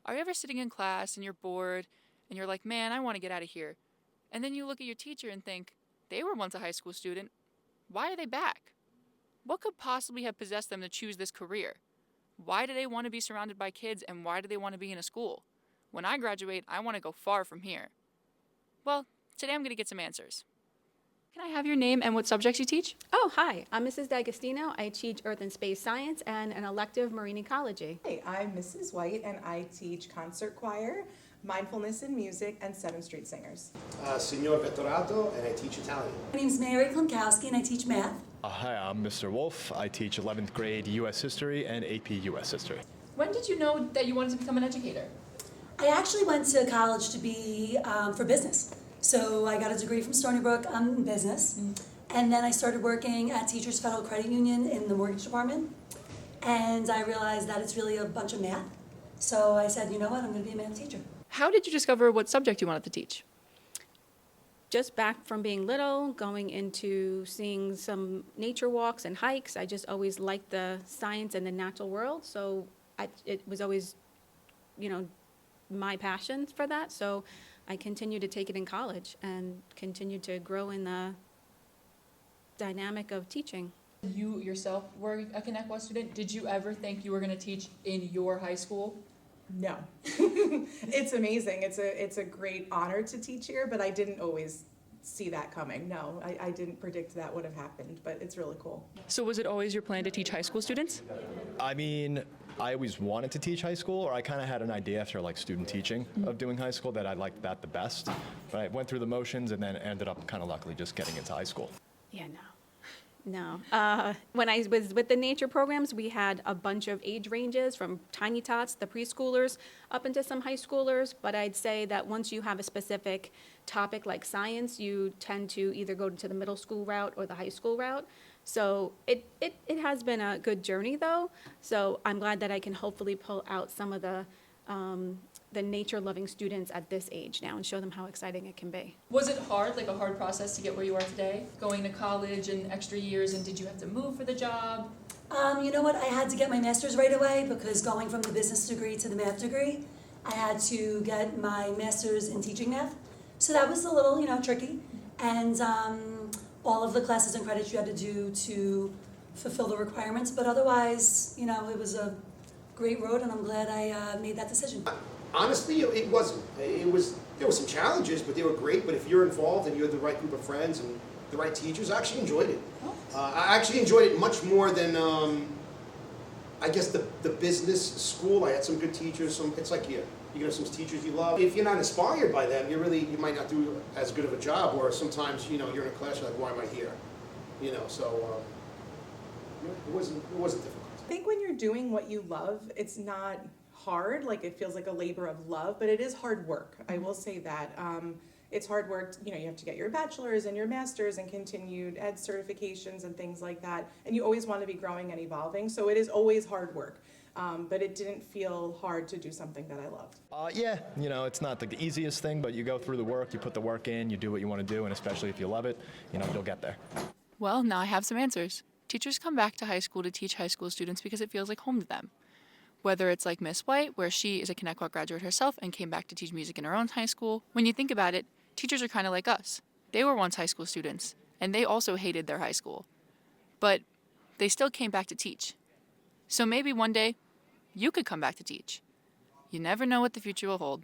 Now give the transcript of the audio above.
Are you ever sitting in class and you're bored and you're like, man, I want to get out of here? And then you look at your teacher and think, they were once a high school student. Why are they back? What could possibly have possessed them to choose this career? Why do they want to be surrounded by kids, and why do they want to be in a school? When I graduate, I want to go far from here. Well, today I'm going to get some answers. Can I have your name and what subjects you teach? Oh, hi, I'm Mrs. D'Agostino. I teach Earth and Space Science and an elective marine ecology. Hey, I'm Mrs. White and I teach concert choir, mindfulness in music, and 7th Street Singers. Signor Vettorato, and I teach Italian. My name's Mary Klonkowski and I teach math. Hi, I'm Mr. Wolf. I teach 11th grade U.S. History and AP U.S. History. When did you know that you wanted to become an educator? I actually went to college to be for business. So I got a degree from Stony Brook in business. And then I started working at Teachers Federal Credit Union in the mortgage department. And I realized that it's really a bunch of math. So I said, you know what, I'm going to be a math teacher. How did you discover what subject you wanted to teach? Just back from being little, going into seeing some nature walks and hikes, I just always liked the science and the natural world. So it was always, my passion for that. So I continued to take it in college and continued to grow in the dynamic of teaching. You yourself were a Connect student. Did you ever think you were going to teach in your high school? No. It's amazing. It's a great honor to teach here, but I didn't always see that coming. No, I didn't predict that would have happened, but it's really cool. So was it always your plan to teach high school students? I mean, I always wanted to teach high school, or I kind of had an idea after student teaching of doing high school that I liked that the best. But I went through the motions and then ended up kind of luckily just getting into high school. Yeah, no. When I was with the nature programs, we had a bunch of age ranges from tiny tots, the preschoolers, up into some high schoolers. But I'd say that once you have a specific topic like science, you tend to either go to the middle school route or the high school route. So it has been a good journey, though. So I'm glad that I can hopefully pull out some of the nature-loving students at this age now and show them how exciting it can be. Was it hard, like a hard process to get where you are today? Going to college and extra years, and did you have to move for the job? You know what, I had to get my master's right away because going from the business degree to the math degree, I had to get my master's in teaching math. So that was a little, tricky. And all of the classes and credits you had to do to fulfill the requirements. But otherwise, it was a great road, and I'm glad I made that decision. Honestly, it wasn't. There were some challenges, but they were great. But if you're involved and you had the right group of friends and the right teachers, I actually enjoyed it. I actually enjoyed it much more than, I guess, the business school. I had some good teachers. It's like you have some teachers you love. If you're not inspired by them, you might not do as good of a job. Or sometimes, you're in a class, you're like, why am I here? So it wasn't difficult. I think when you're doing what you love, it's not hard, like it feels like a labor of love, but it is hard work. I will say that. It's hard work, you have to get your bachelor's and your master's and continued ed certifications and things like that. And you always want to be growing and evolving, so it is always hard work. But it didn't feel hard to do something that I loved. Yeah, it's not the easiest thing, but you go through the work, you put the work in, you do what you want to do, and especially if you love it, you'll get there. Well, now I have some answers. Teachers come back to high school to teach high school students because it feels like home to them. Whether it's like Miss White, where she is a Connect graduate herself and came back to teach music in her own high school. When you think about it, teachers are kind of like us. They were once high school students, and they also hated their high school. But they still came back to teach. So maybe one day, you could come back to teach. You never know what the future will hold.